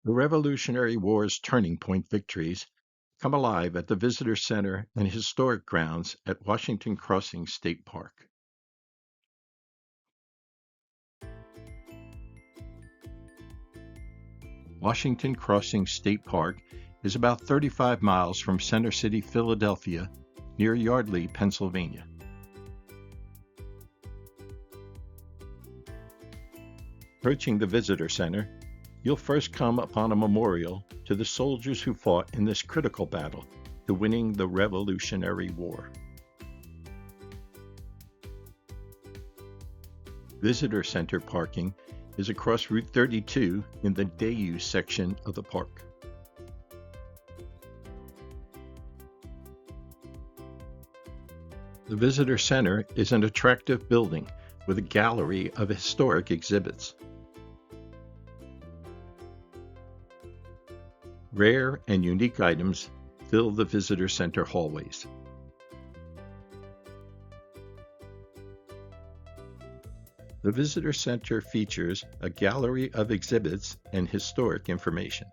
The Revolutionary War's turning point victories come alive at the Visitor Center and historic grounds at Washington Crossing State Park. Washington Crossing State Park is about 35 miles from Center City, Philadelphia, near Yardley, Pennsylvania. Approaching the Visitor Center, you'll first come upon a memorial to the soldiers who fought in this critical battle to winning the Revolutionary War. Visitor Center parking is across Route 32 in the day-use section of the park. The Visitor Center is an attractive building with a gallery of historic exhibits. Rare and unique items fill the Visitor Center hallways. The Visitor Center features a gallery of exhibits and historic information.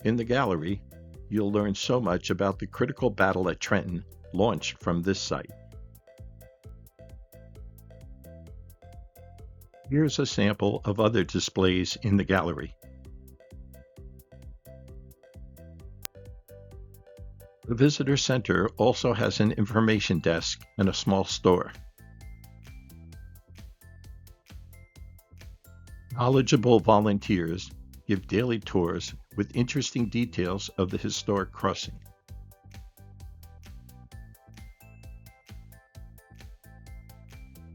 In the gallery, you'll learn so much about the critical battle at Trenton launched from this site. Here's a sample of other displays in the gallery. The Visitor Center also has an information desk and a small store. Knowledgeable volunteers give daily tours with interesting details of the historic crossing.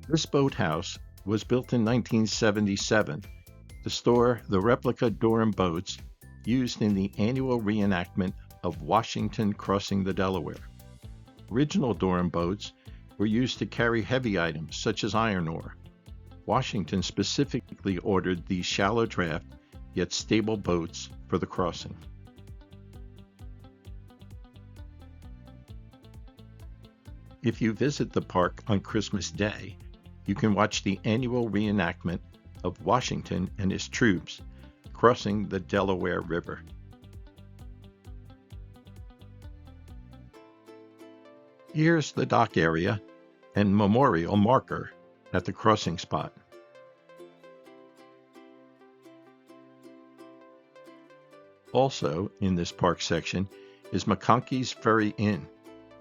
This boathouse was built in 1977 to store the replica Durham boats used in the annual reenactment of Washington crossing the Delaware. Original Durham boats were used to carry heavy items such as iron ore. Washington specifically ordered these shallow draft yet stable boats for the crossing. If you visit the park on Christmas Day, you can watch the annual reenactment of Washington and his troops crossing the Delaware River. Here's the dock area and memorial marker at the crossing spot. Also in this park section is McConkey's Ferry Inn,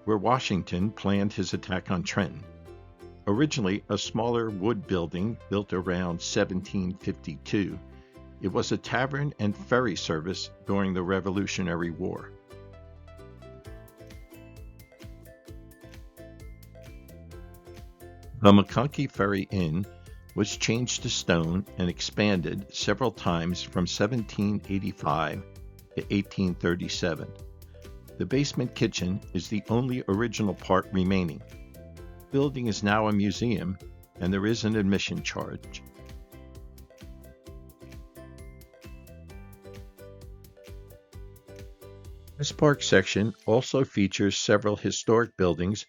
where Washington planned his attack on Trenton. Originally a smaller wood building built around 1752, it was a tavern and ferry service during the Revolutionary War. The McConkey Ferry Inn was changed to stone and expanded several times from 1785 to 1837. The basement kitchen is the only original part remaining. The building is now a museum, and there is an admission charge. This park section also features several historic buildings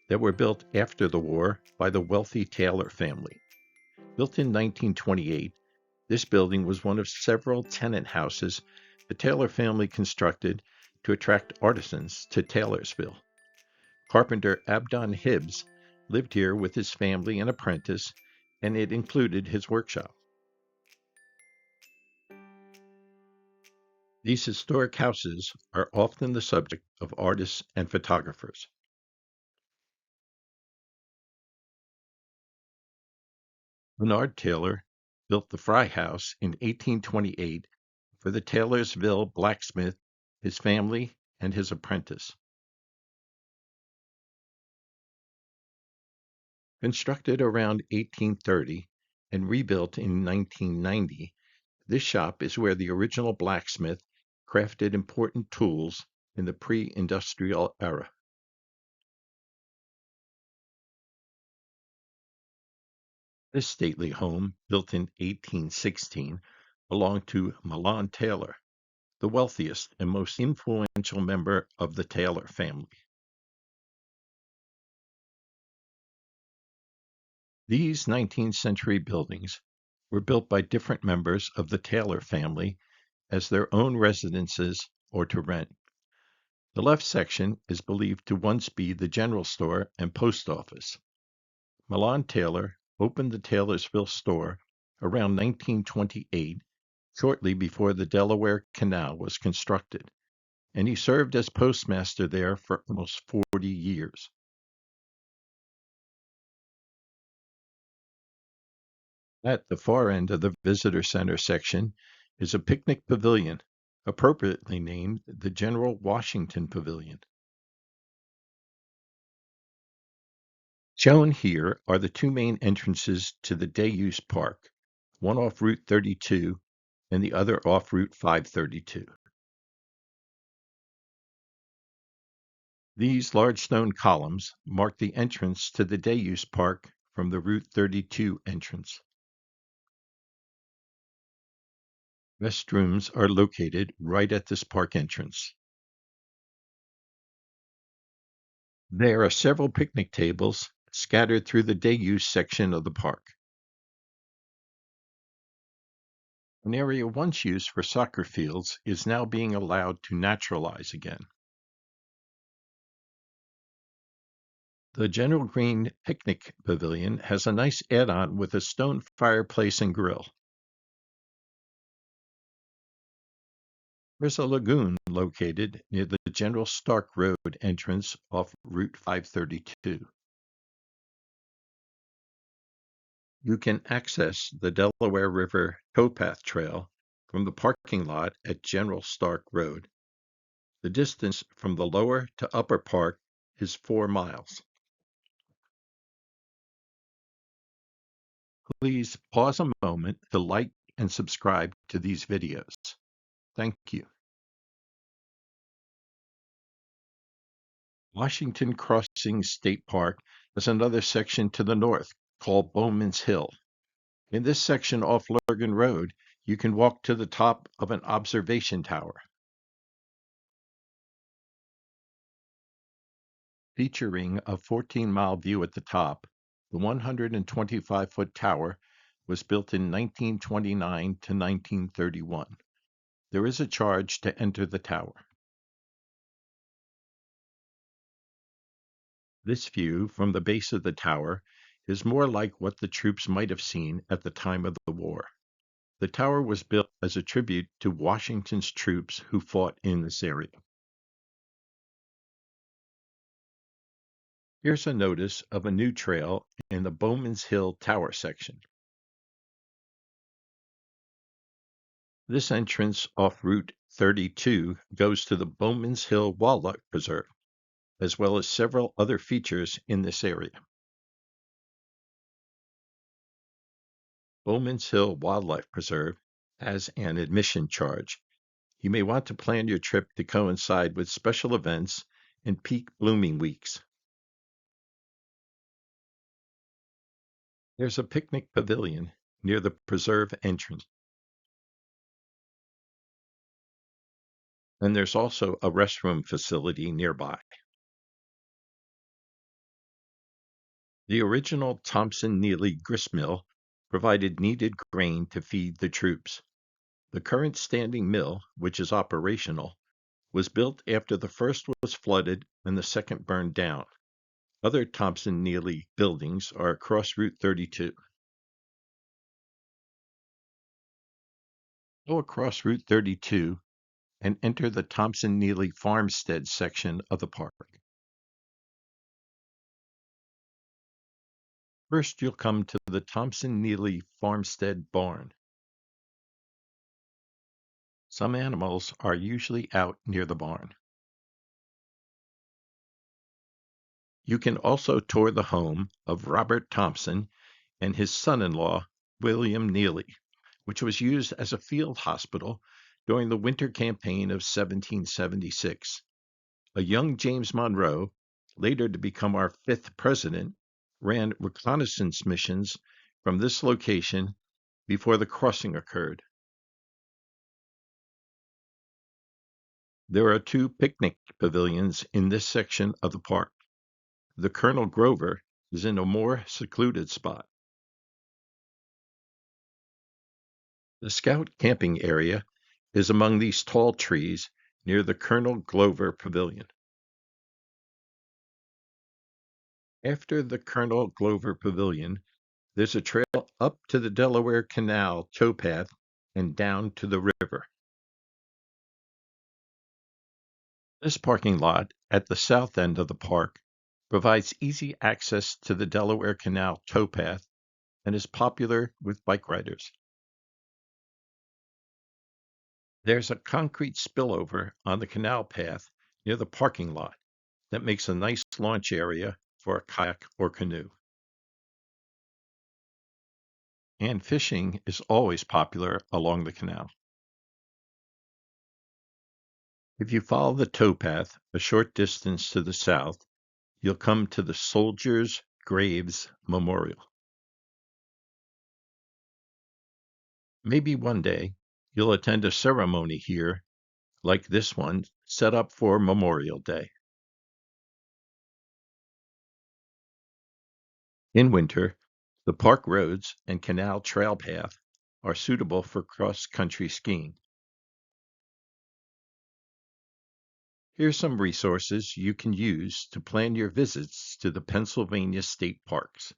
that were built after the war by the wealthy Taylor family. Built in 1928, this building was one of several tenant houses the Taylor family constructed to attract artisans to Taylorsville. Carpenter Abdon Hibbs lived here with his family and apprentice, and it included his workshop. These historic houses are often the subject of artists and photographers. Bernard Taylor built the Fry House in 1828 for the Taylorsville blacksmith, his family, and his apprentice. Constructed around 1830 and rebuilt in 1990, this shop is where the original blacksmith crafted important tools in the pre-industrial era. This stately home, built in 1816, belonged to Milan Taylor, the wealthiest and most influential member of the Taylor family. These 19th century buildings were built by different members of the Taylor family as their own residences or to rent. The left section is believed to once be the general store and post office. Milan Taylor opened the Taylorsville store around 1928, shortly before the Delaware Canal was constructed, and he served as postmaster there for almost 40 years. At the far end of the visitor center section is a picnic pavilion, appropriately named the General Washington Pavilion. Shown here are the two main entrances to the day-use park, one off Route 32 and the other off Route 532. These large stone columns mark the entrance to the day-use park from the Route 32 entrance. Restrooms are located right at this park entrance. There are several picnic tables scattered through the day-use section of the park. An area once used for soccer fields is now being allowed to naturalize again. The General Green Picnic Pavilion has a nice add-on with a stone fireplace and grill. There's a lagoon located near the General Stark Road entrance off Route 532. You can access the Delaware River Towpath Trail from the parking lot at General Stark Road. The distance from the lower to upper park is 4 miles. Please pause a moment to like and subscribe to these videos. Thank you. Washington Crossing State Park has another section to the north called Bowman's Hill. In this section off Lurgan Road, you can walk to the top of an observation tower. Featuring a 14-mile view at the top, the 125-foot tower was built in 1929 to 1931. There is a charge to enter the tower. This view from the base of the tower is more like what the troops might have seen at the time of the war. The tower was built as a tribute to Washington's troops who fought in this area. Here's a notice of a new trail in the Bowman's Hill Tower section. This entrance off Route 32 goes to the Bowman's Hill Wildlife Preserve, as well as several other features in this area. Bowman's Hill Wildlife Preserve has an admission charge. You may want to plan your trip to coincide with special events and peak blooming weeks. There's a picnic pavilion near the preserve entrance. And there's also a restroom facility nearby. The original Thompson-Neely gristmill provided needed grain to feed the troops. The current standing mill, which is operational, was built after the first was flooded and the second burned down. Other Thompson-Neely buildings are across Route 32. Go across Route 32 and enter the Thompson-Neely Farmstead section of the park. First, you'll come to the Thompson-Neely Farmstead Barn. Some animals are usually out near the barn. You can also tour the home of Robert Thompson and his son-in-law, William Neely, which was used as a field hospital during the winter campaign of 1776. A young James Monroe, later to become our 5th president, ran reconnaissance missions from this location before the crossing occurred. There are 2 picnic pavilions in this section of the park. The Colonel Grover is in a more secluded spot. The Scout camping area is among these tall trees near the Colonel Glover Pavilion. After the Colonel Glover Pavilion, there's a trail up to the Delaware Canal towpath and down to the river. This parking lot at the south end of the park provides easy access to the Delaware Canal towpath and is popular with bike riders. There's a concrete spillover on the canal path near the parking lot that makes a nice launch area for a kayak or canoe. And fishing is always popular along the canal. If you follow the towpath a short distance to the south, you'll come to the Soldiers' Graves Memorial. Maybe one day you'll attend a ceremony here, like this one set up for Memorial Day. In winter, the park roads and canal trail path are suitable for cross-country skiing. Here's some resources you can use to plan your visits to the Pennsylvania state parks.